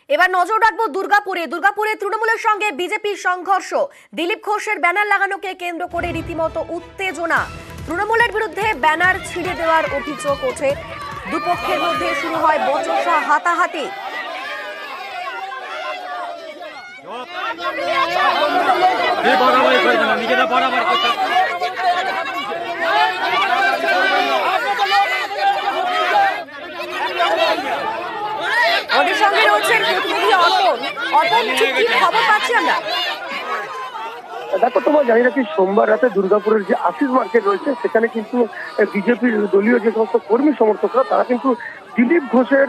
এবার নজর রাখবো দুর্গাপুরে তৃণমূলের সঙ্গে বিজেপির সংঘর্ষ। দিলীপ ঘোষের ব্যানার লাগানোকে কেন্দ্র করে রীতিমতো উত্তেজনা। তৃণমূলের বিরুদ্ধে ব্যানার ছিঁড়ে দেওয়ার অভিযোগ ওঠে। দুপক্ষের মধ্যে শুরু হয় বচসা হাতাহাতি। আমাদের সঙ্গে রয়েছেন প্রতিনিধি অর্পণ। ঠিক কি খবর পাচ্ছি আমরা? দেখো, তোমার জানি রাখি সোমবার রাতে দুর্গাপুরের যে আশিস মার্কেট রয়েছে সেখানে কিন্তু বিজেপির দলীয় যে সমস্ত কর্মী সমর্থকরা তারা কিন্তু দিলীপ ঘোষের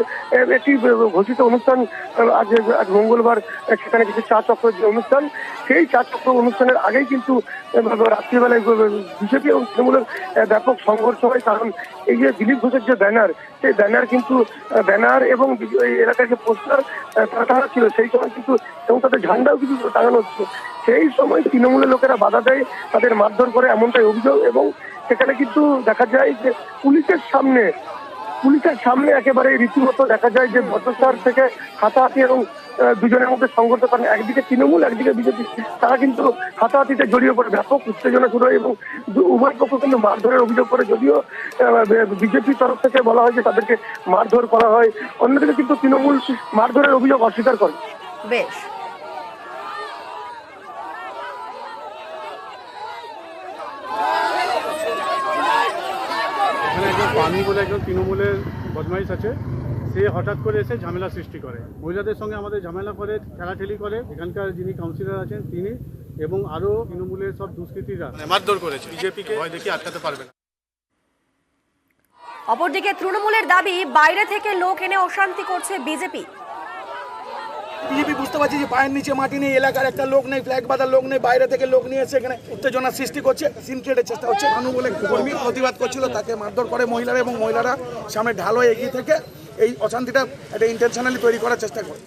একটি ঘোষিত অনুষ্ঠান আজ মঙ্গলবার সেখানে কিছু চা চক্রের যে অনুষ্ঠান, সেই চা চক্র অনুষ্ঠানের আগেই কিন্তু রাত্রিবেলায় বিজেপি এবং তৃণমূলের ব্যাপক সংঘর্ষ হয়। কারণ এই যে দিলীপ ঘোষের যে ব্যানার, সেই ব্যানার এবং এই এলাকার যে পোস্টার টাঙানো ছিল সেই সময় কিন্তু, এবং তাদের ঝান্ডাও কিছু টাঙানো হচ্ছে, সেই সময় তৃণমূলের লোকেরা বাধা দেয়, তাদের মারধর করে এমনটাই অভিযোগ। এবং সেখানে কিন্তু দেখা যায় যে পুলিশের সামনে একেবারে রীতিমতো দেখা যায় যে বচসার থেকে হাতাহাতি এবং দুজনের মধ্যে সংঘর্ষ। কারণ একদিকে তৃণমূল, একদিকে বিজেপি, তারা কিন্তু হাতাহাতিতে জড়িয়ে পড়ে, ব্যাপক উত্তেজনা শুরু হয় এবং উভয় পক্ষ কিন্তু মারধরের অভিযোগ করে। যদিও বিজেপির তরফ থেকে বলা হয় যে তাদেরকে মারধর করা হয়, অন্যদিকে কিন্তু তৃণমূল মারধরের অভিযোগ অস্বীকার করে। বেশ, পানি বলে একজন তৃণমূলের বদমাইশ আছে, সে হঠাৎ করে এসে ঝামেলা সৃষ্টি করে, মহিলাদের সঙ্গে আমাদের ঝামেলা করে, ঠেলাঠেলি করে। এখানকার যিনি কাউন্সিলর আছেন তিনি এবং আরও তৃণমূলের সব দুষ্কৃতীরা মারধর করেছে। বিজেপিকে ভয় দেখিয়ে আটকাতে পারবে না। অপরদিকে তৃণমূলের দাবি বাইরে থেকে লোক এনে অশান্তি করছে বিজেপি। বিজেপি বুঝতে পারছি যে পায়ের নিচে মাটি নেই, এলাকার একটা লোক নেই, ফ্ল্যাগ বাঁধার লোক নেই, বাইরে থেকে লোক নিয়ে এসে এখানে উত্তেজনা সৃষ্টি করছে, সিন ক্রিয়েটের চেষ্টা হচ্ছে। ভানু বলে কর্মী প্রতিবাদ করছিল, তাকে মারধর করে মহিলারা, এবং মহিলারা সামনে ঢাল হয়ে এগিয়ে থেকে এই অশান্তিটা একটা ইন্টেনশনালি তৈরি করার চেষ্টা করে।